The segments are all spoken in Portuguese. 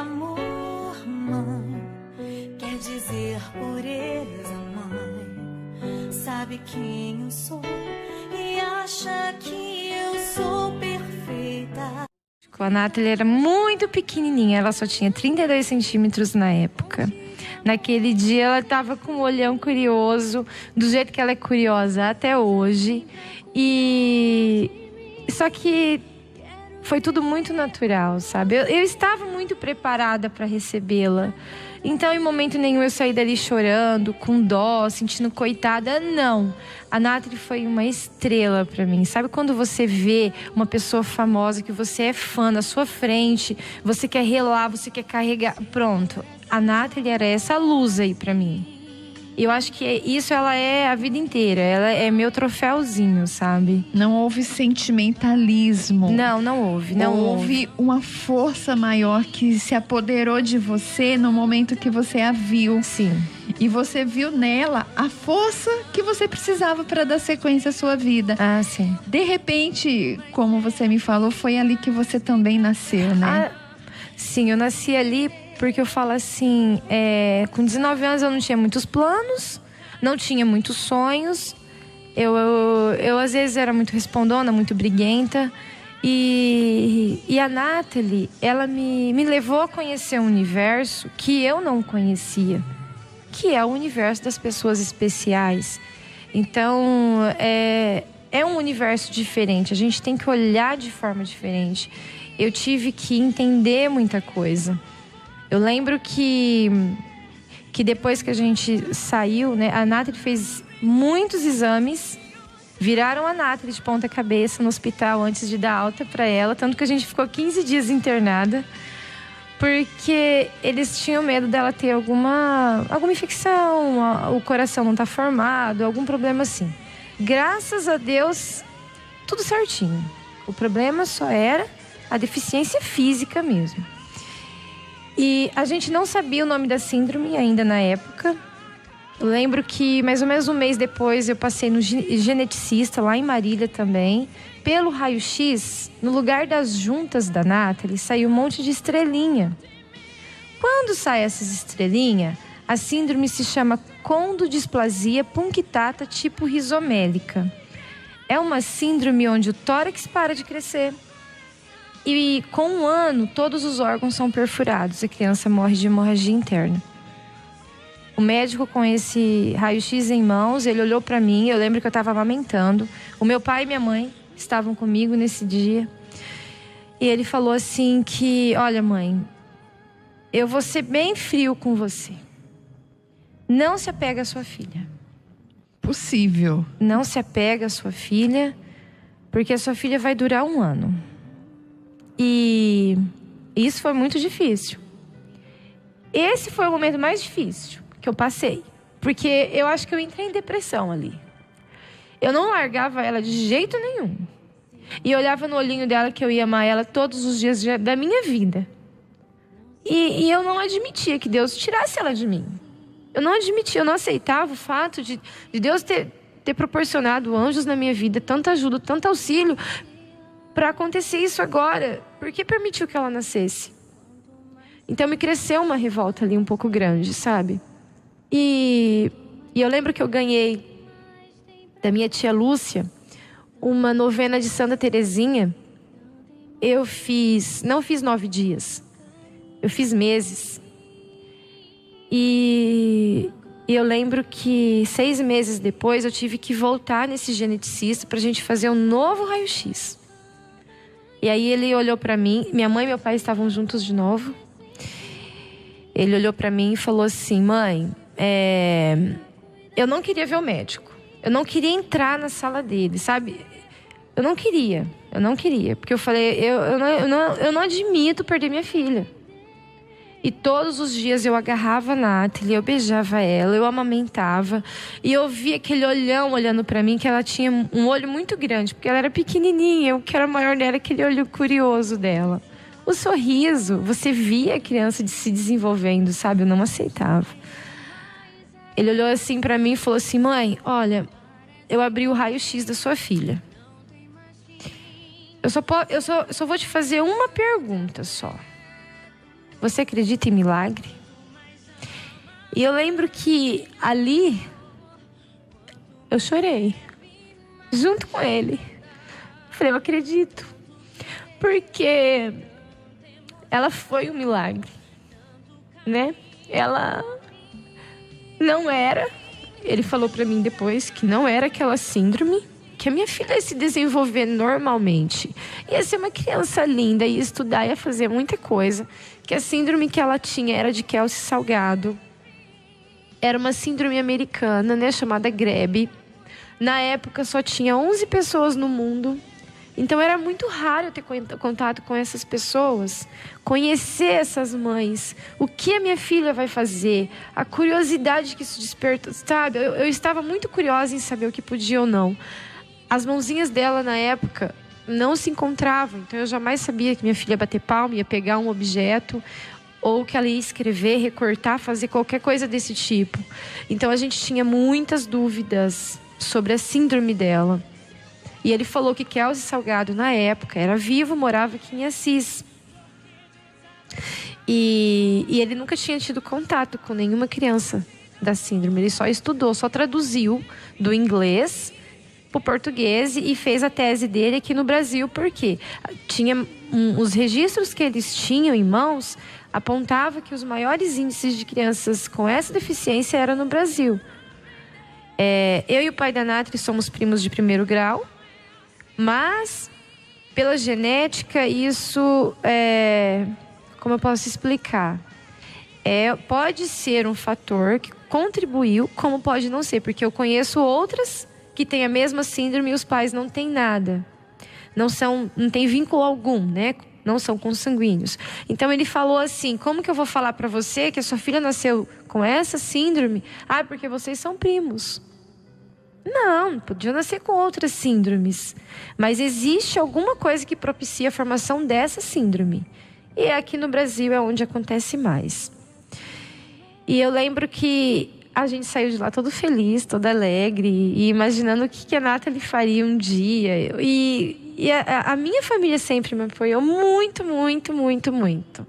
amor, mãe, quer dizer pureza, mãe. Sabe quem eu sou e acha que eu sou perfeita. A Nathalie era muito pequenininha, ela só tinha 32 centímetros na época. Naquele dia ela estava com um olhão curioso, do jeito que ela é curiosa até hoje. Só que foi tudo muito natural, sabe? Eu estava muito preparada para recebê-la. Então, em momento nenhum, eu saí dali chorando, com dó, sentindo coitada. Não. A Nathalie foi uma estrela para mim. Sabe quando você vê uma pessoa famosa que você é fã na sua frente, você quer relar, você quer carregar. Pronto. A Nathalie era essa luz aí para mim. E eu acho que isso ela é a vida inteira. Ela é meu troféuzinho, sabe? Não houve sentimentalismo. Não houve. Não houve uma força maior que se apoderou de você no momento que você a viu. Sim. E você viu nela a força que você precisava para dar sequência à sua vida. Ah, sim. De repente, como você me falou, foi ali que você também nasceu, né? Sim, eu nasci ali porque eu falo assim, com 19 anos eu não tinha muitos planos, não tinha muitos sonhos. Eu às vezes era muito respondona, muito briguenta. E a Nathalie, ela me levou a conhecer um universo que eu não conhecia, que é o universo das pessoas especiais. Então, é um universo diferente, a gente tem que olhar de forma diferente. Eu tive que entender muita coisa. Eu lembro que depois que a gente saiu, né, a Nathalie fez muitos exames, viraram a Nathalie de ponta cabeça no hospital antes de dar alta para ela, tanto que a gente ficou 15 dias internada, porque eles tinham medo dela ter alguma infecção, o coração não tá formado, algum problema assim. Graças a Deus, tudo certinho. O problema só era a deficiência física mesmo. E a gente não sabia o nome da síndrome ainda na época. Eu lembro que mais ou menos um mês depois eu passei no geneticista lá em Marília também. Pelo raio-x, no lugar das juntas da Nathalie, saiu um monte de estrelinha. Quando sai essas estrelinhas, a síndrome se chama condrodisplasia punctata tipo rizomélica. É uma síndrome onde o tórax para de crescer. E com 1 ano, todos os órgãos são perfurados. A criança morre de hemorragia interna. O médico, com esse raio-x em mãos, ele olhou para mim. Eu lembro que eu estava amamentando. O meu pai e minha mãe estavam comigo nesse dia. E ele falou assim que... Olha, mãe, eu vou ser bem frio com você. Não se apega à sua filha. Possível. Não se apega à sua filha, porque a sua filha vai durar 1 ano. E isso foi muito difícil. Esse foi o momento mais difícil que eu passei. Porque eu acho que eu entrei em depressão ali. Eu não largava ela de jeito nenhum. E olhava no olhinho dela que eu ia amar ela todos os dias da minha vida. E eu não admitia que Deus tirasse ela de mim. Eu não admitia, eu não aceitava o fato de Deus ter proporcionado anjos na minha vida, tanta ajuda, tanto auxílio, para acontecer isso agora. Por que permitiu que ela nascesse? Então me cresceu uma revolta ali um pouco grande, sabe? E eu lembro que eu ganhei da minha tia Lúcia uma novena de Santa Terezinha. Não fiz 9 dias, eu fiz meses. E eu lembro que 6 meses depois eu tive que voltar nesse geneticista pra gente fazer um novo raio-x. E aí ele olhou pra mim, minha mãe e meu pai estavam juntos de novo. Ele olhou pra mim e falou assim: mãe, eu não queria ver o médico. Eu não queria entrar na sala dele, sabe? Eu não queria. Porque eu falei, eu não admito perder minha filha. E todos os dias eu agarrava a Nathalie, eu beijava ela, eu amamentava. E eu via aquele olhão olhando pra mim, que ela tinha um olho muito grande, porque ela era pequenininha. O que era maior dela, aquele olho curioso dela. O sorriso, você via a criança se desenvolvendo, sabe? Eu não aceitava. Ele olhou assim pra mim e falou assim: mãe, olha, eu abri o raio-x da sua filha. Eu só vou te fazer uma pergunta só. você acredita em milagre? E eu lembro que ali eu chorei junto com ele. Falei, eu acredito. Porque ela foi um milagre, né? Ela não era, ele falou pra mim depois que não era aquela síndrome, que a minha filha ia se desenvolver normalmente. Ia ser uma criança linda, ia estudar, ia fazer muita coisa. Que a síndrome que ela tinha era de Kelsey Salgado. Era uma síndrome americana, né, chamada Grebe. Na época só tinha 11 pessoas no mundo. Então era muito raro eu ter contato com essas pessoas, conhecer essas mães, o que a minha filha vai fazer, a curiosidade que isso desperta, sabe? Eu estava muito curiosa em saber o que podia ou não. As mãozinhas dela na época não se encontravam, então eu jamais sabia que minha filha ia bater palma, ia pegar um objeto, ou que ela ia escrever, recortar, fazer qualquer coisa desse tipo. Então a gente tinha muitas dúvidas sobre a síndrome dela. E ele falou que Kelsey Salgado, na época, era vivo, morava aqui em Assis. E ele nunca tinha tido contato com nenhuma criança da síndrome. Ele só estudou, só traduziu do inglês para o português e fez a tese dele aqui no Brasil. Por quê? Os registros que eles tinham em mãos apontavam que os maiores índices de crianças com essa deficiência eram no Brasil. Eu e o pai da Nathalie somos primos de primeiro grau. Mas, pela genética, isso como eu posso explicar? Pode ser um fator que contribuiu, como pode não ser. Porque eu conheço outras que têm a mesma síndrome e os pais não têm nada. Não tem vínculo algum, né? Não são consanguíneos. Então ele falou assim, como que eu vou falar para você que a sua filha nasceu com essa síndrome? Porque vocês são primos. Não, podia nascer com outras síndromes. Mas existe alguma coisa que propicia a formação dessa síndrome. E aqui no Brasil é onde acontece mais. E eu lembro que a gente saiu de lá todo feliz, todo alegre, e imaginando o que a Nathalie faria um dia. E a minha família sempre me apoiou muito, muito, muito, muito.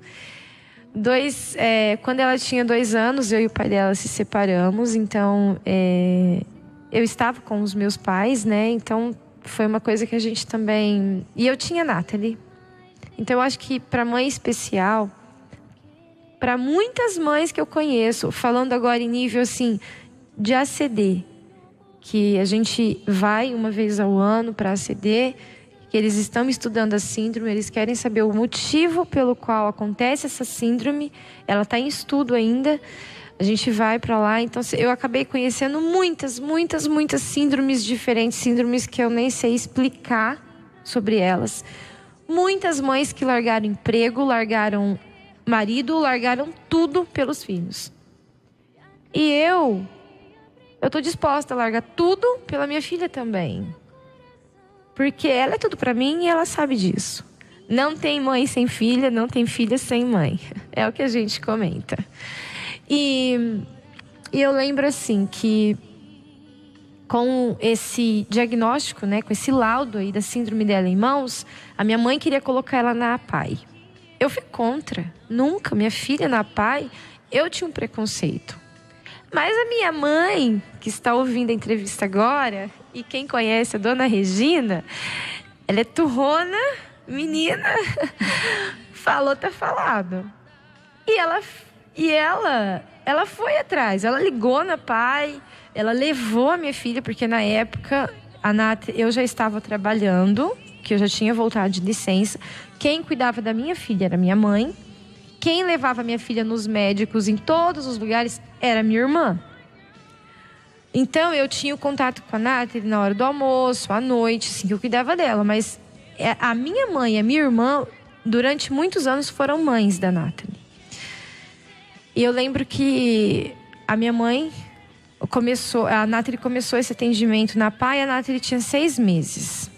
Quando ela tinha 2 anos, eu e o pai dela se separamos, então eu estava com os meus pais, né? Então foi uma coisa que a gente também... E eu tinha Nathalie. Então eu acho que para mãe especial, para muitas mães que eu conheço, falando agora em nível assim de ACD, que a gente vai uma vez ao ano para ACD, que eles estão estudando a síndrome, eles querem saber o motivo pelo qual acontece essa síndrome, ela está em estudo ainda. A gente vai para lá, então eu acabei conhecendo muitas, muitas, muitas síndromes diferentes, síndromes que eu nem sei explicar sobre elas. Muitas mães que largaram emprego, largaram marido, largaram tudo pelos filhos. E eu tô disposta a largar tudo pela minha filha também. Porque ela é tudo para mim e ela sabe disso. Não tem mãe sem filha, não tem filha sem mãe. É o que a gente comenta. E eu lembro assim que com esse diagnóstico, né, com esse laudo aí da síndrome dela em mãos, a minha mãe queria colocar ela na APAE. Eu fui contra. Nunca. Minha filha na APAE, eu tinha um preconceito. Mas a minha mãe, que está ouvindo a entrevista agora, e quem conhece a dona Regina, ela é turrona, menina, falou, tá falado. E ela foi atrás, ela ligou na APAE, ela levou a minha filha, porque na época eu já estava trabalhando, que eu já tinha voltado de licença. Quem cuidava da minha filha era minha mãe. Quem levava minha filha nos médicos, em todos os lugares, era minha irmã. Então eu tinha o contato com a Nathalie na hora do almoço, à noite, assim, que eu cuidava dela. Mas a minha mãe e a minha irmã, durante muitos anos, foram mães da Nathalie. E eu lembro que a minha mãe a Nathalie começou esse atendimento na APAE, a Nathalie tinha 6 meses.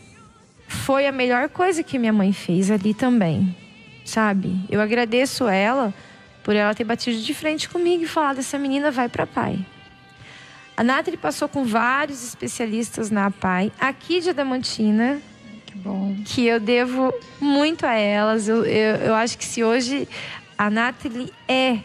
Foi a melhor coisa que minha mãe fez ali também, sabe? Eu agradeço ela por ela ter batido de frente comigo e falado, essa menina vai para a APAE. A Nathalie passou com vários especialistas na APAE, aqui de Adamantina. Que bom. Que eu devo muito a elas. Eu acho que se hoje A Nathalie é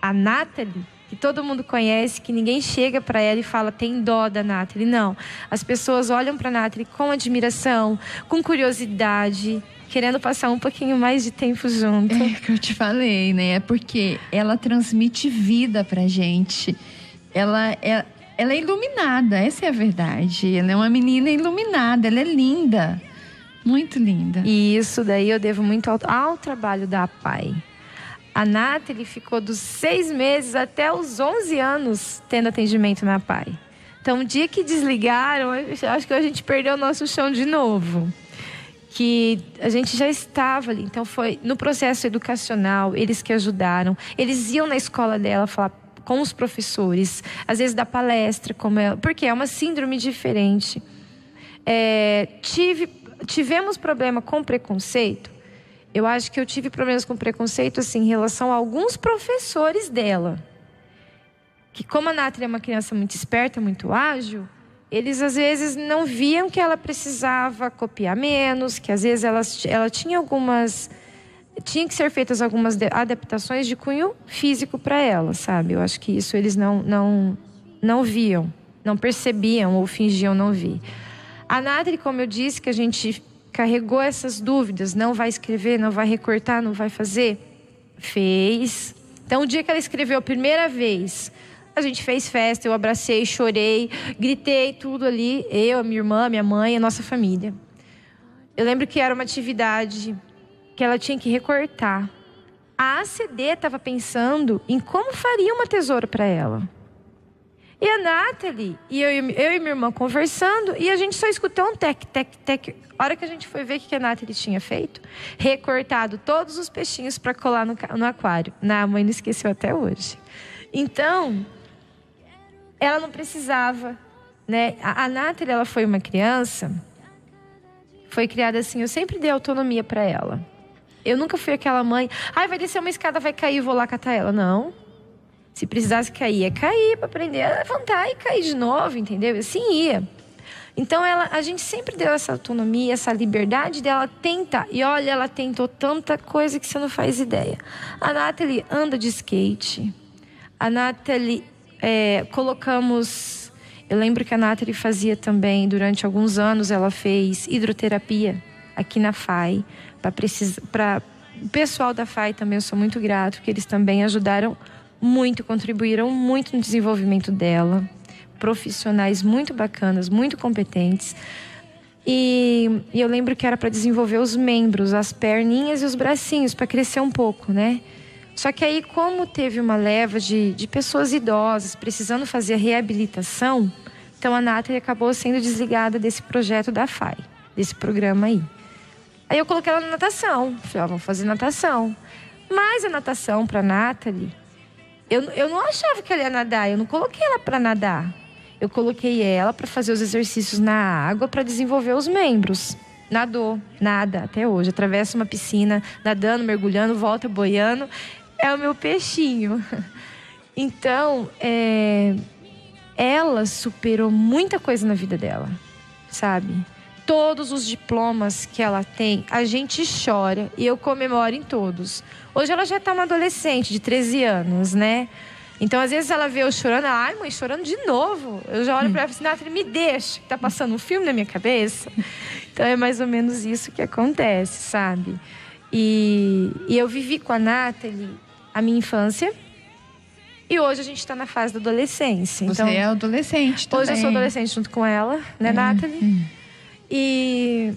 a Nathalie que todo mundo conhece, que ninguém chega para ela e fala, tem dó da Nathalie. Não. As pessoas olham para a Nathalie com admiração, com curiosidade, querendo passar um pouquinho mais de tempo junto. É que eu te falei, né? É porque ela transmite vida pra gente. Ela é iluminada, essa é a verdade. Ela é uma menina iluminada, ela é linda. Muito linda. E isso daí eu devo muito ao trabalho da PAI. A Nathalie ficou dos 6 meses até os 11 anos tendo atendimento na PAI. Então, o dia que desligaram, eu acho que a gente perdeu o nosso chão de novo. Que a gente já estava ali. Então, foi no processo educacional, eles que ajudaram. Eles iam na escola dela falar com os professores, às vezes dar palestra, como ela, porque é uma síndrome diferente. Tivemos problema com preconceito. Eu acho que eu tive problemas com preconceito assim, em relação a alguns professores dela. Que como a Nathalie é uma criança muito esperta, muito ágil, eles às vezes não viam que ela precisava copiar menos, que às vezes ela tinha que ser feitas algumas adaptações de cunho físico para ela, sabe? Eu acho que isso eles não viam, não percebiam ou fingiam não ver. A Nathalie, como eu disse, que a gente carregou essas dúvidas, não vai escrever, não vai recortar, não vai fazer, fez. Então, o dia que ela escreveu a primeira vez, a gente fez festa, eu abracei, chorei, gritei, tudo ali. Eu, a minha irmã, minha mãe, a nossa família. Eu lembro que era uma atividade que ela tinha que recortar. A ACD estava pensando em como faria uma tesoura para ela. E a Nathalie, e eu e minha irmã conversando, e a gente só escutou um tec, tec, tec. A hora que a gente foi ver o que a Nathalie tinha feito, recortado todos os peixinhos para colar no aquário. A mãe não esqueceu até hoje. Então, ela não precisava, né? A Nathalie, ela foi uma criança, foi criada assim, eu sempre dei autonomia para ela. Eu nunca fui aquela mãe, vai descer uma escada, vai cair, vou lá catar ela. Não. Se precisasse cair, ia cair para aprender a levantar e cair de novo, entendeu? E assim ia. Então, a gente sempre deu essa autonomia, essa liberdade dela tentar. E olha, ela tentou tanta coisa que você não faz ideia. A Nathalie anda de skate. A Nathalie, colocamos... Eu lembro que a Nathalie fazia também, durante alguns anos, ela fez hidroterapia aqui na FAI. Para o pessoal da FAI também eu sou muito grato, porque eles também ajudaram muito, contribuíram muito no desenvolvimento dela. Profissionais muito bacanas, muito competentes. E eu lembro que era para desenvolver os membros, as perninhas e os bracinhos, para crescer um pouco, né? Só que aí, como teve uma leva de pessoas idosas precisando fazer a reabilitação, então a Nathalie acabou sendo desligada desse projeto da FAI, desse programa aí. Aí eu coloquei ela na natação. Falei, vamos fazer natação. Mas a natação para a Nathalie, eu não achava que ela ia nadar, eu não coloquei ela para nadar. Eu coloquei ela para fazer os exercícios na água para desenvolver os membros. Nadou, nada até hoje. Atravessa uma piscina, nadando, mergulhando, volta boiando. É o meu peixinho. Então, ela superou muita coisa na vida dela, sabe? Todos os diplomas que ela tem, a gente chora e eu comemoro em todos. Hoje ela já está uma adolescente de 13 anos, né? Então, às vezes ela vê eu chorando, ai, mãe, chorando de novo. Eu já olho para ela e falo assim, Nathalie, me deixa, que tá passando um filme na minha cabeça. Então, é mais ou menos isso que acontece, sabe? E eu vivi com a Nathalie a minha infância. E hoje a gente está na fase da adolescência. Você é adolescente também. Hoje eu sou adolescente junto com ela, né, Nathalie? E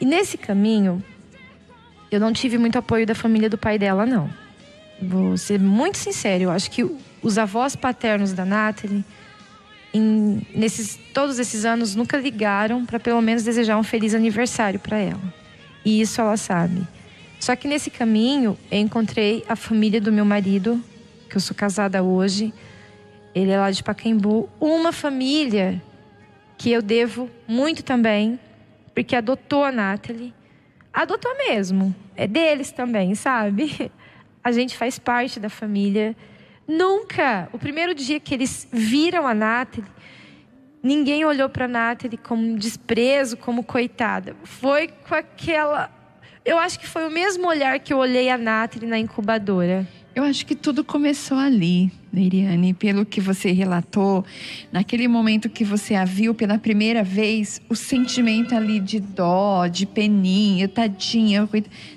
nesse caminho, eu não tive muito apoio da família do pai dela, não. Vou ser muito sincera, eu acho que os avós paternos da Nathalie, todos esses anos, nunca ligaram para pelo menos desejar um feliz aniversário para ela. E isso ela sabe. Só que nesse caminho, eu encontrei a família do meu marido, que eu sou casada hoje. Ele é lá de Pacaembu. Uma família que eu devo muito também, porque adotou a Nathalie. Adotou mesmo. É deles também, sabe? A gente faz parte da família. Nunca, o primeiro dia que eles viram a Nathalie, ninguém olhou para a Nathalie como desprezo, como coitada. Foi com aquela eu acho que foi o mesmo olhar que eu olhei a Nathalie na incubadora. Eu acho que tudo começou ali, Neiriane, pelo que você relatou. Naquele momento que você a viu pela primeira vez, o sentimento ali de dó, de peninha, tadinha.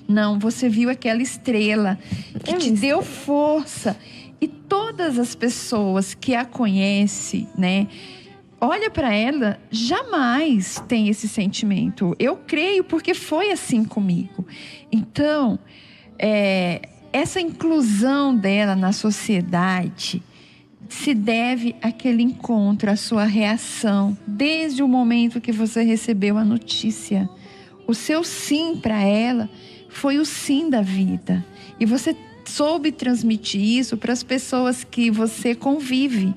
Não, você viu aquela estrela que te deu força. E todas as pessoas que a conhecem, né? Olha para ela, jamais tem esse sentimento. Eu creio porque foi assim comigo. Então, essa inclusão dela na sociedade se deve àquele encontro, à sua reação, desde o momento que você recebeu a notícia. O seu sim para ela foi o sim da vida. E você soube transmitir isso para as pessoas que você convive.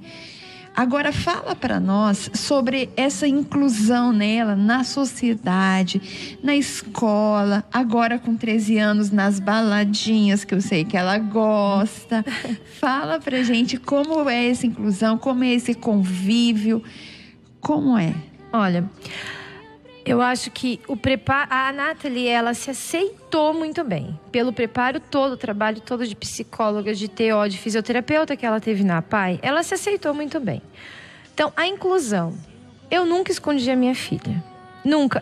Agora fala para nós sobre essa inclusão nela na sociedade, na escola, agora com 13 anos nas baladinhas, que eu sei que ela gosta. Fala pra gente como é essa inclusão, como é esse convívio, como é? Olha, eu acho que a Nathalie, ela se aceitou muito bem. Pelo preparo todo, o trabalho todo de psicóloga, de TO, de fisioterapeuta que ela teve na PAI, ela se aceitou muito bem. Então, a inclusão. Eu nunca escondi a minha filha. Nunca.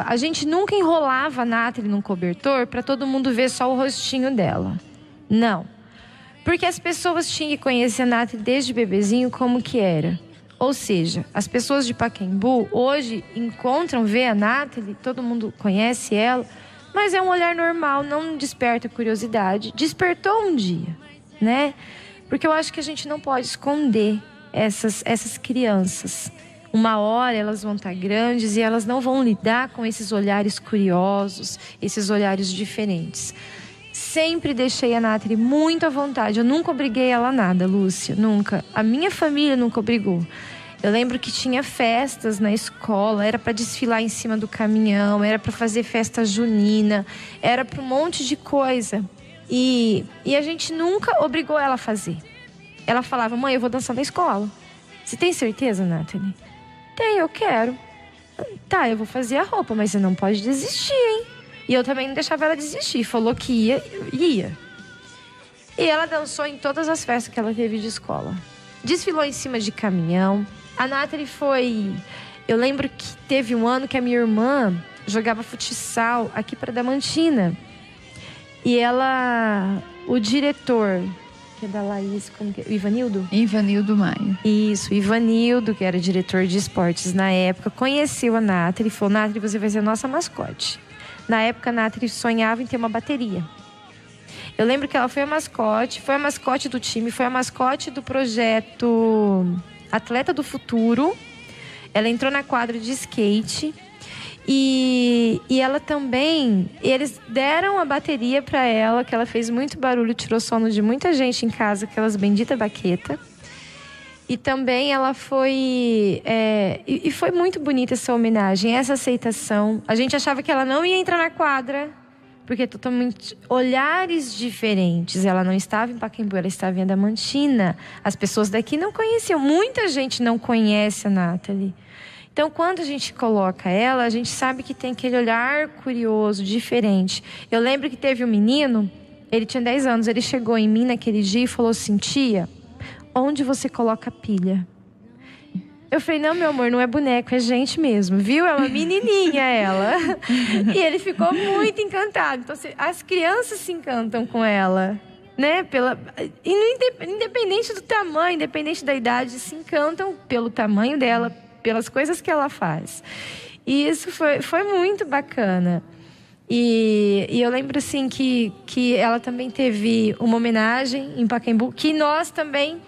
A gente nunca enrolava a Nathalie num cobertor para todo mundo ver só o rostinho dela. Não. Porque as pessoas tinham que conhecer a Nathalie desde bebezinho como que era. Ou seja, as pessoas de Pacaembu hoje vê a Nathalie, todo mundo conhece ela, mas é um olhar normal, não desperta curiosidade. Despertou um dia, né? Porque eu acho que a gente não pode esconder essas crianças. Uma hora elas vão estar grandes e elas não vão lidar com esses olhares curiosos, esses olhares diferentes. Sempre deixei a Nathalie muito à vontade. Eu nunca obriguei ela a nada, Lúcia. Nunca. A minha família nunca obrigou. Eu lembro que tinha festas na escola. Era para desfilar em cima do caminhão. Era para fazer festa junina. Era para um monte de coisa. E a gente nunca obrigou ela a fazer. Ela falava, mãe, eu vou dançar na escola. Você tem certeza, Nathalie? Tem, eu quero. Tá, eu vou fazer a roupa, mas você não pode desistir, hein? E eu também não deixava ela desistir. Falou que ia. E ela dançou em todas as festas que ela teve de escola. Desfilou em cima de caminhão. A Nathalie foi... Eu lembro que teve um ano que a minha irmã jogava futsal aqui para Damantina. E ela... O diretor, que é da Laís... Como que é? Ivanildo? Ivanildo Maia. Isso, Ivanildo, que era diretor de esportes na época, conheceu a Nathalie e falou, Nathalie, você vai ser a nossa mascote. Na época, a Nathalie sonhava em ter uma bateria. Eu lembro que ela foi a mascote do time, foi a mascote do projeto Atleta do Futuro. Ela entrou na quadra de skate e ela também... Eles deram a bateria para ela, que ela fez muito barulho, tirou sono de muita gente em casa, aquelas benditas baquetas. E também ela foi... E foi muito bonita essa homenagem, essa aceitação. A gente achava que ela não ia entrar na quadra, porque totalmente olhares diferentes. Ela não estava em Pacaembu, ela estava em Adamantina. As pessoas daqui não conheciam. Muita gente não conhece a Nathalie. Então, quando a gente coloca ela, a gente sabe que tem aquele olhar curioso, diferente. Eu lembro que teve um menino, ele tinha 10 anos, ele chegou em mim naquele dia e falou assim, tia... Onde você coloca a pilha? Eu falei, não, meu amor, não é boneco, é gente mesmo, viu? É uma menininha, ela. E ele ficou muito encantado. Então, as crianças se encantam com ela, né? Independente do tamanho, independente da idade, se encantam pelo tamanho dela, pelas coisas que ela faz. E isso foi muito bacana. E eu lembro, assim, que ela também teve uma homenagem em Pacaembu, que nós também...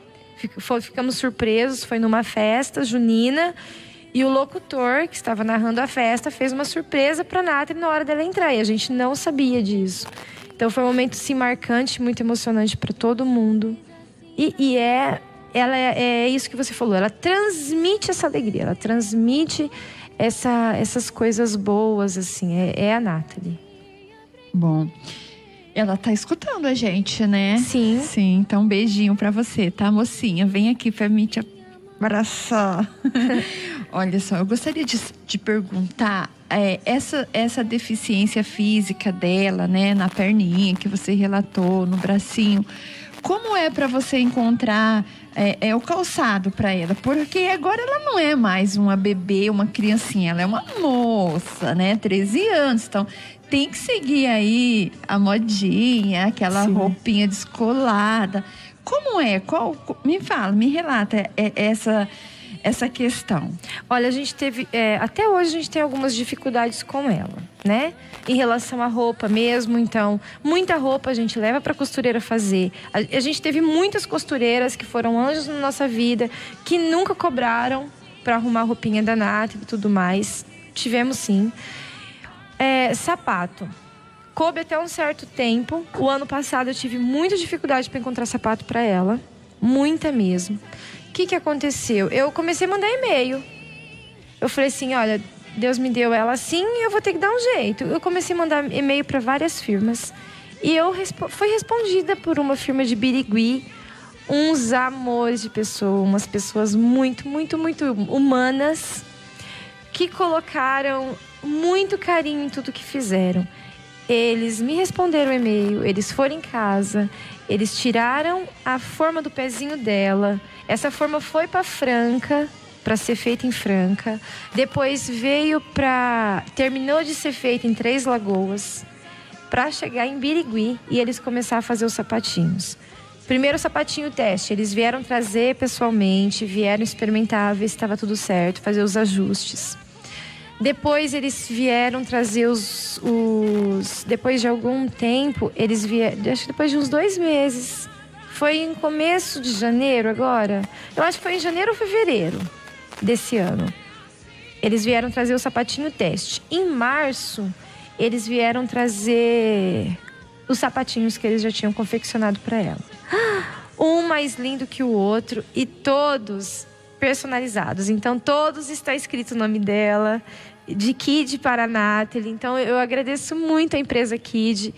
Ficamos surpresos, foi numa festa junina e o locutor que estava narrando a festa fez uma surpresa para a Nathalie na hora dela entrar e a gente não sabia disso. Então foi um momento sim marcante, muito emocionante para todo mundo. Ela é isso que você falou, ela transmite essa alegria, ela transmite essas coisas boas, assim, é a Nathalie. Bom... Ela tá escutando a gente, né? Sim. Sim, então um beijinho pra você, tá, mocinha? Vem aqui pra mim te abraçar. Olha só, eu gostaria de perguntar, essa deficiência física dela, né, na perninha que você relatou, no bracinho, como é para você encontrar o calçado para ela? Porque agora ela não é mais uma bebê, uma criancinha, ela é uma moça, né, 13 anos, então tem que seguir aí a modinha, aquela roupinha descolada. Como é? Me fala, me relata essa questão. Olha, a gente teve... até hoje a gente tem algumas dificuldades com ela, né? Em relação à roupa mesmo, então... Muita roupa a gente leva pra costureira fazer. A gente teve muitas costureiras que foram anjos na nossa vida, que nunca cobraram pra arrumar a roupinha da Nath e tudo mais. Tivemos sim. Sapato. Coube até um certo tempo. O ano passado eu tive muita dificuldade pra encontrar sapato pra ela. Muita mesmo. O que aconteceu? Eu comecei a mandar e-mail. Eu falei assim, olha, Deus me deu ela assim, eu vou ter que dar um jeito. Eu comecei a mandar e-mail para várias firmas. E eu fui respondida por uma firma de Birigui. Uns amores de pessoa, umas pessoas muito, muito, muito humanas, que colocaram muito carinho em tudo que fizeram. Eles me responderam o e-mail, eles foram em casa, eles tiraram a forma do pezinho dela. Essa forma foi para Franca, para ser feita em Franca. Depois terminou de ser feita em Três Lagoas, para chegar em Birigui e eles começaram a fazer os sapatinhos. Primeiro o sapatinho teste, eles vieram trazer pessoalmente, vieram experimentar, ver se estava tudo certo, fazer os ajustes. Depois eles vieram trazer depois de algum tempo, eles vieram, acho que depois de uns 2 meses. Foi em começo de janeiro agora. Eu acho que foi em janeiro ou fevereiro desse ano. Eles vieram trazer o sapatinho teste. Em março, eles vieram trazer os sapatinhos que eles já tinham confeccionado para ela. Um mais lindo que o outro e todos personalizados. Então, todos está escrito o nome dela, de Kid para Nathalie. Então, eu agradeço muito a empresa Kid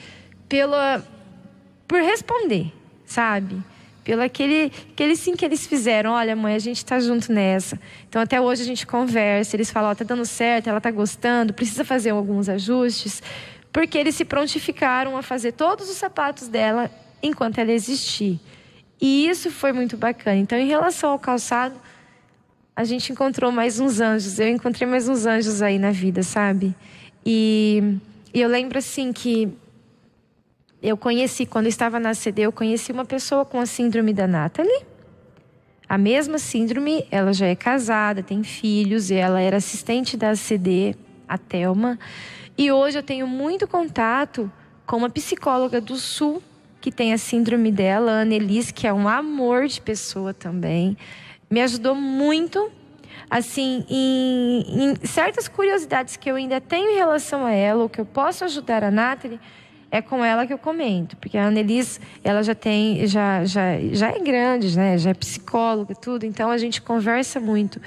por responder, sabe? Pelo aquele sim que eles fizeram. Olha, mãe, a gente tá junto nessa. Então, até hoje a gente conversa. Eles falam, tá dando certo, ela tá gostando, precisa fazer alguns ajustes. Porque eles se prontificaram a fazer todos os sapatos dela enquanto ela existir. E isso foi muito bacana. Então, em relação ao calçado, a gente encontrou mais uns anjos. Eu encontrei mais uns anjos aí na vida, sabe? E eu lembro, assim, que eu conheci, quando eu estava na ACD, eu conheci uma pessoa com a síndrome da Nathalie. A mesma síndrome, ela já é casada, tem filhos, e ela era assistente da ACD, a Thelma. E hoje eu tenho muito contato com uma psicóloga do Sul, que tem a síndrome dela, a Annelise, que é um amor de pessoa também. Me ajudou muito, assim, em certas curiosidades que eu ainda tenho em relação a ela, ou que eu posso ajudar a Nathalie, é com ela que eu comento. Porque a Annelise, ela já é grande, né? Já é psicóloga e tudo, então a gente conversa muito.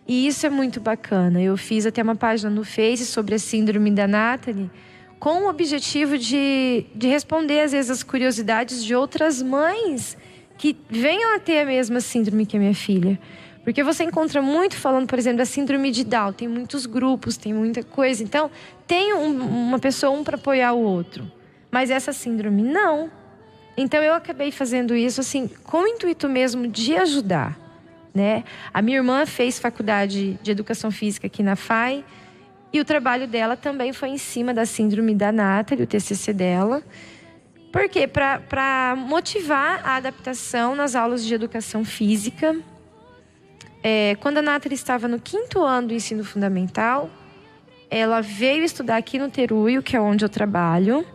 E isso é muito bacana. Eu fiz até uma página no Face sobre a síndrome da Nathalie, com o objetivo de responder, às vezes, as curiosidades de outras mães que venham a ter a mesma síndrome que a minha filha. Porque você encontra muito falando, por exemplo, da síndrome de Down. Tem muitos grupos, tem muita coisa. Então, tem uma pessoa, para apoiar o outro. Mas essa síndrome, não. Então, eu acabei fazendo isso, assim, com o intuito mesmo de ajudar, né? A minha irmã fez faculdade de Educação Física aqui na FAI. E o trabalho dela também foi em cima da síndrome da Nathalie, o TCC dela. Por quê? Para motivar a adaptação nas aulas de educação física. Quando a Nathalie estava no 5º ano do ensino fundamental, ela veio estudar aqui no Teruio, que é onde eu trabalho.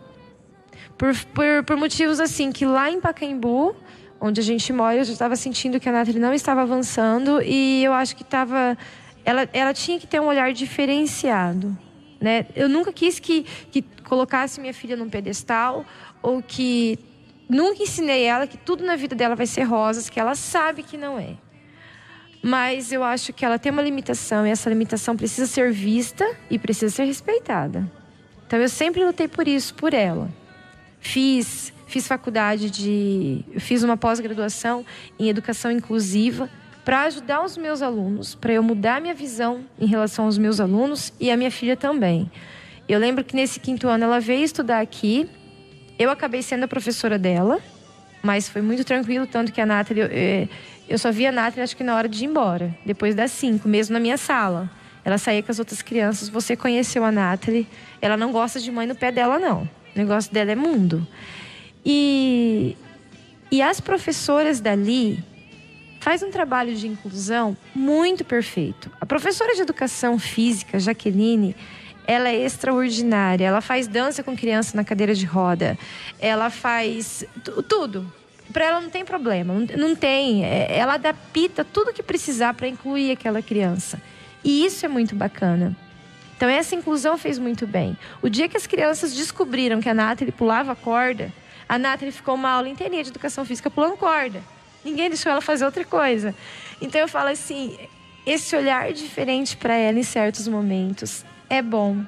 Por motivos assim, que lá em Pacaembu, onde a gente mora, eu já estava sentindo que a Nathalie não estava avançando. E eu acho que ela tinha que ter um olhar diferenciado, né? Eu nunca quis que colocasse minha filha num pedestal, ou que nunca ensinei ela que tudo na vida dela vai ser rosas, que ela sabe que não é. Mas eu acho que ela tem uma limitação, e essa limitação precisa ser vista e precisa ser respeitada. Então eu sempre lutei por isso, por ela. Fiz faculdade fiz uma pós-graduação em educação inclusiva para ajudar os meus alunos, para eu mudar minha visão em relação aos meus alunos e a minha filha também. Eu lembro que nesse 5º ano ela veio estudar aqui, eu acabei sendo a professora dela, mas foi muito tranquilo, tanto que a Nathalie, eu só via a Nathalie acho que na hora de ir embora, depois das 5, mesmo na minha sala. Ela saía com as outras crianças, você conheceu a Nathalie, ela não gosta de mãe no pé dela não, o negócio dela é mundo. E as professoras dali faz um trabalho de inclusão muito perfeito. A professora de educação física, Jaqueline, ela é extraordinária. Ela faz dança com criança na cadeira de roda. Ela faz tudo. Para ela não tem problema, não tem. Ela adapta tudo que precisar para incluir aquela criança. E isso é muito bacana. Então essa inclusão fez muito bem. O dia que as crianças descobriram que a Nathalie pulava corda, a Nathalie ficou uma aula inteirinha de educação física pulando corda. Ninguém deixou ela fazer outra coisa. Então eu falo assim, esse olhar diferente para ela em certos momentos é bom.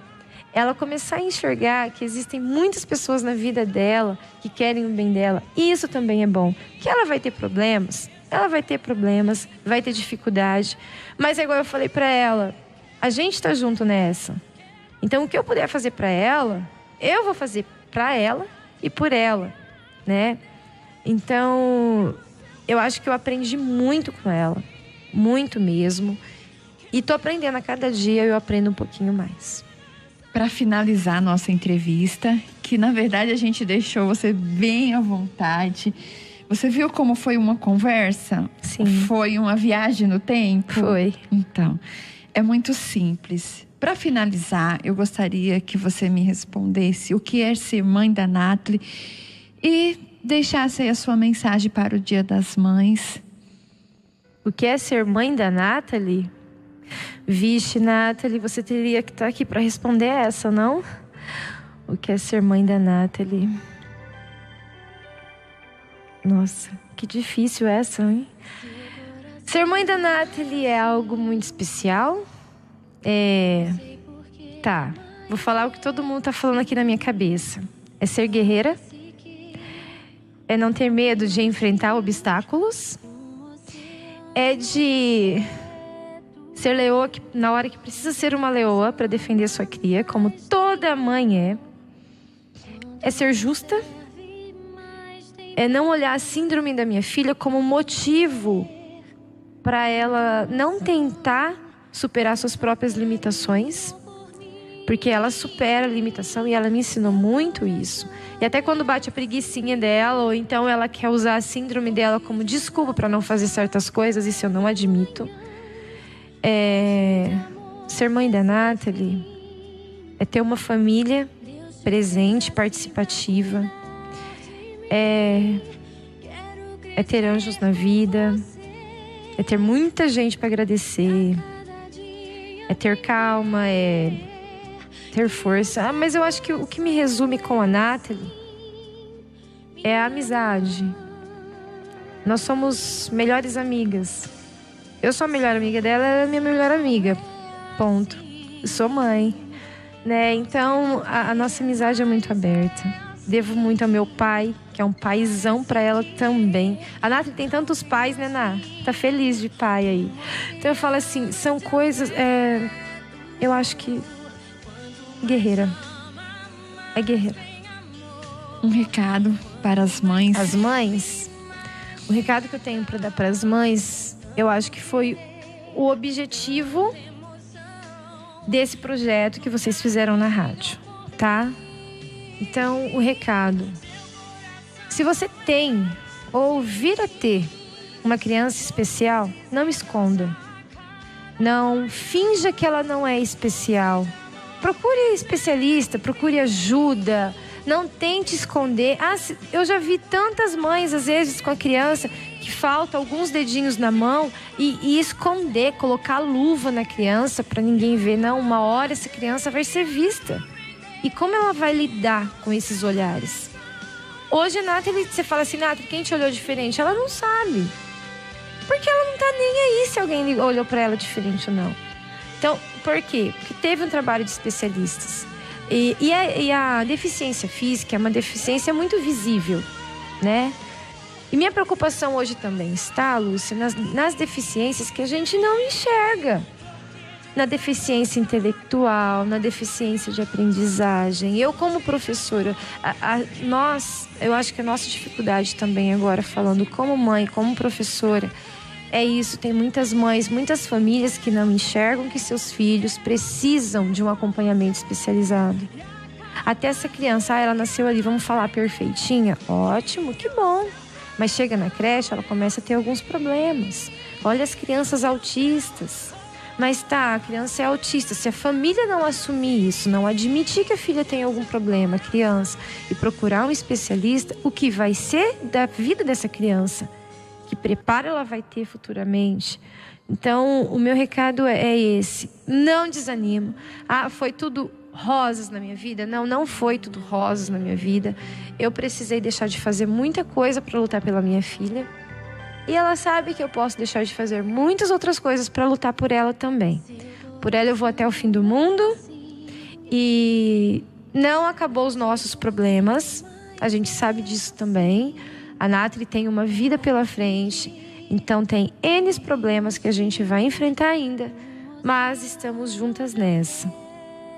Ela começar a enxergar que existem muitas pessoas na vida dela que querem o bem dela. E isso também é bom. Que ela vai ter problemas, vai ter dificuldade. Mas é igual eu falei para ela, a gente tá junto nessa. Então o que eu puder fazer para ela, eu vou fazer para ela e por ela, né? Então, eu acho que eu aprendi muito com ela, muito mesmo. E tô aprendendo a cada dia, eu aprendo um pouquinho mais. Para finalizar a nossa entrevista, que na verdade a gente deixou você bem à vontade. Você viu como foi uma conversa? Sim. Foi uma viagem no tempo? Foi. Então, é muito simples. Para finalizar, eu gostaria que você me respondesse o que é ser mãe da Nathalie e deixasse aí a sua mensagem para o Dia das Mães. O que é ser mãe da Nathalie? Vixe, Nathalie, você teria que estar aqui para responder essa, não? O que é ser mãe da Nathalie? Nossa, que difícil essa, hein? Ser mãe da Nathalie é algo muito especial. Tá, vou falar o que todo mundo tá falando aqui na minha cabeça. É ser guerreira. É não ter medo de enfrentar obstáculos. É de ser leoa na hora que precisa ser uma leoa para defender sua cria, como toda mãe é. É ser justa. É não olhar a síndrome da minha filha como motivo para ela não tentar superar suas próprias limitações, porque ela supera a limitação e ela me ensinou muito isso. E até quando bate a preguicinha dela, ou então ela quer usar a síndrome dela como desculpa para não fazer certas coisas, isso eu não admito. Ser mãe da Nathalie é ter uma família presente, participativa, é ter anjos na vida, é ter muita gente para agradecer, é ter calma, é ter força. Mas eu acho que o que me resume com a Nathalie é a amizade. Nós somos melhores amigas. Eu sou a melhor amiga dela, ela é a minha melhor amiga. Ponto. Eu sou mãe, né? Então a nossa amizade é muito aberta. Devo muito ao meu pai, que é um paizão pra ela também. A Nathalie tem tantos pais, né, Ná? Tá feliz de pai aí. Então eu falo assim, são coisas... eu acho que... guerreira. É guerreira. Um recado para as mães. As mães? O recado que eu tenho pra dar pras mães, eu acho que foi o objetivo desse projeto que vocês fizeram na rádio, tá? Então, o recado: se você tem ou vir a ter uma criança especial, não esconda. Não finja que ela não é especial. Procure especialista, procure ajuda. Não tente esconder. Eu já vi tantas mães, às vezes, com a criança, que falta alguns dedinhos na mão e esconder, colocar luva na criança para ninguém ver. Não, uma hora essa criança vai ser vista. E como ela vai lidar com esses olhares? Hoje a Nathalie, você fala assim, Nathalie, quem te olhou diferente? Ela não sabe. Porque ela não tá nem aí se alguém olhou para ela diferente ou não. Então, por quê? Porque teve um trabalho de especialistas. E a deficiência física é uma deficiência muito visível, né? E minha preocupação hoje também está, Lúcia, nas deficiências que a gente não enxerga. Na deficiência intelectual, na deficiência de aprendizagem. Eu, como professora, eu acho que a nossa dificuldade também agora, falando como mãe, como professora, é isso. Tem muitas mães, muitas famílias que não enxergam que seus filhos precisam de um acompanhamento especializado. Até essa criança, ela nasceu ali, vamos falar, perfeitinha? Ótimo, que bom. Mas chega na creche, ela começa a ter alguns problemas. Olha as crianças autistas. Mas tá, a criança é autista. Se a família não assumir isso, não admitir que a filha tem algum problema, criança, e procurar um especialista, o que vai ser da vida dessa criança? Que preparo ela vai ter futuramente? Então, o meu recado é esse. Não desanimo. Foi tudo rosas na minha vida? Não foi tudo rosas na minha vida. Eu precisei deixar de fazer muita coisa para lutar pela minha filha. E ela sabe que eu posso deixar de fazer muitas outras coisas para lutar por ela também. Por ela eu vou até o fim do mundo. E não acabou os nossos problemas. A gente sabe disso também. A Nathalie tem uma vida pela frente. Então tem N problemas que a gente vai enfrentar ainda. Mas estamos juntas nessa.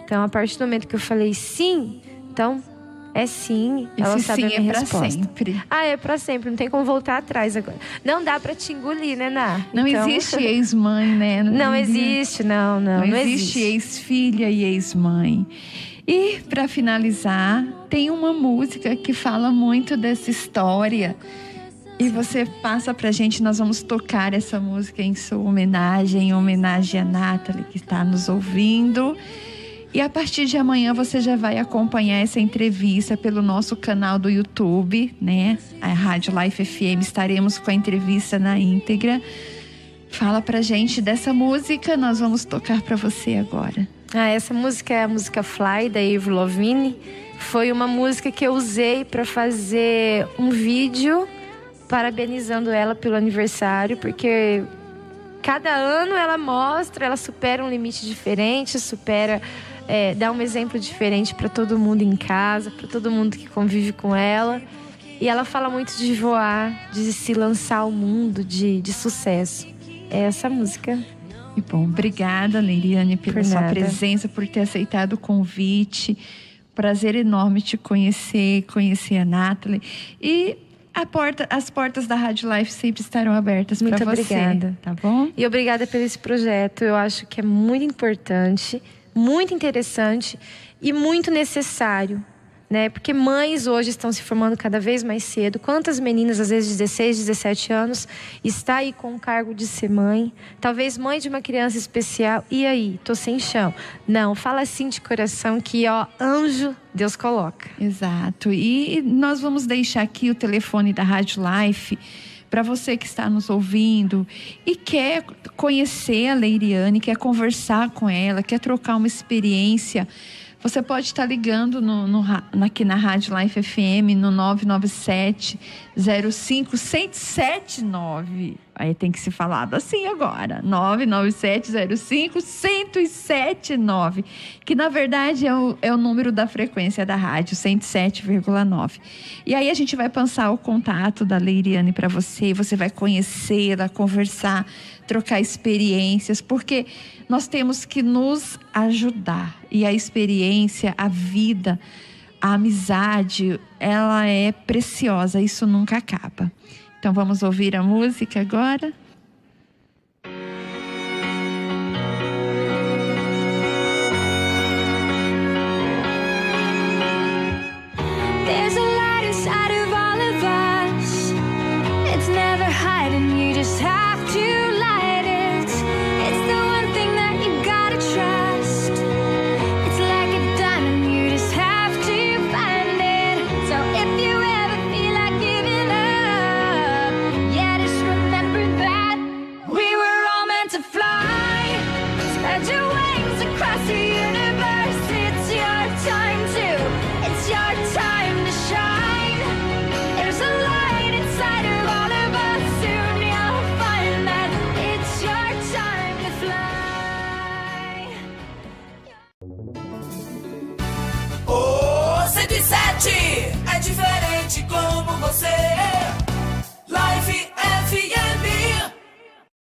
Então, a partir do momento que eu falei sim, então... é sim, ela sabe a minha resposta. Sempre. É pra sempre, não tem como voltar atrás agora. Não dá pra te engolir, né, Ná? Não existe ex-mãe, né? Não existe, não existe ex-filha e ex-mãe. E pra finalizar, tem uma música que fala muito dessa história. E você passa pra gente, nós vamos tocar essa música em sua homenagem, em homenagem a Nathalie que está nos ouvindo. E a partir de amanhã você já vai acompanhar essa entrevista pelo nosso canal do YouTube, né? A Rádio Life FM, estaremos com a entrevista na íntegra. Fala pra gente dessa música, nós vamos tocar pra você agora. Essa música é a música Fly, da Avril Lavigne. Foi uma música que eu usei pra fazer um vídeo parabenizando ela pelo aniversário, porque cada ano ela supera um limite diferente, dá um exemplo diferente para todo mundo em casa, para todo mundo que convive com ela. E ela fala muito de voar, de se lançar ao mundo, de sucesso. É essa música. E bom, obrigada, Leiriane, pela sua presença, por ter aceitado o convite. Prazer enorme te conhecer a Nathalie. E as portas da Rádio Life sempre estarão abertas para você. Muito obrigada. Tá bom? E obrigada por esse projeto. Eu acho que é muito importante, muito interessante e muito necessário, né? Porque mães hoje estão se formando cada vez mais cedo. Quantas meninas, às vezes 16, 17 anos, está aí com o cargo de ser mãe, talvez mãe de uma criança especial. E aí, tô sem chão. Não, fala assim de coração que, anjo Deus coloca. Exato. E nós vamos deixar aqui o telefone da Rádio Life para você que está nos ouvindo e quer conhecer a Leiriane, quer conversar com ela, quer trocar uma experiência. Você pode estar ligando aqui na Rádio Life FM no 997-05-1079. Aí tem que ser falado assim agora. 997-05-1079. Que na verdade é o número da frequência da rádio, 107,9. E aí a gente vai passar o contato da Leiriane para você. Você vai conhecê-la, conversar, trocar experiências. Porque nós temos que nos ajudar. E a experiência, a vida, a amizade, ela é preciosa. Isso nunca acaba. Então vamos ouvir a música agora?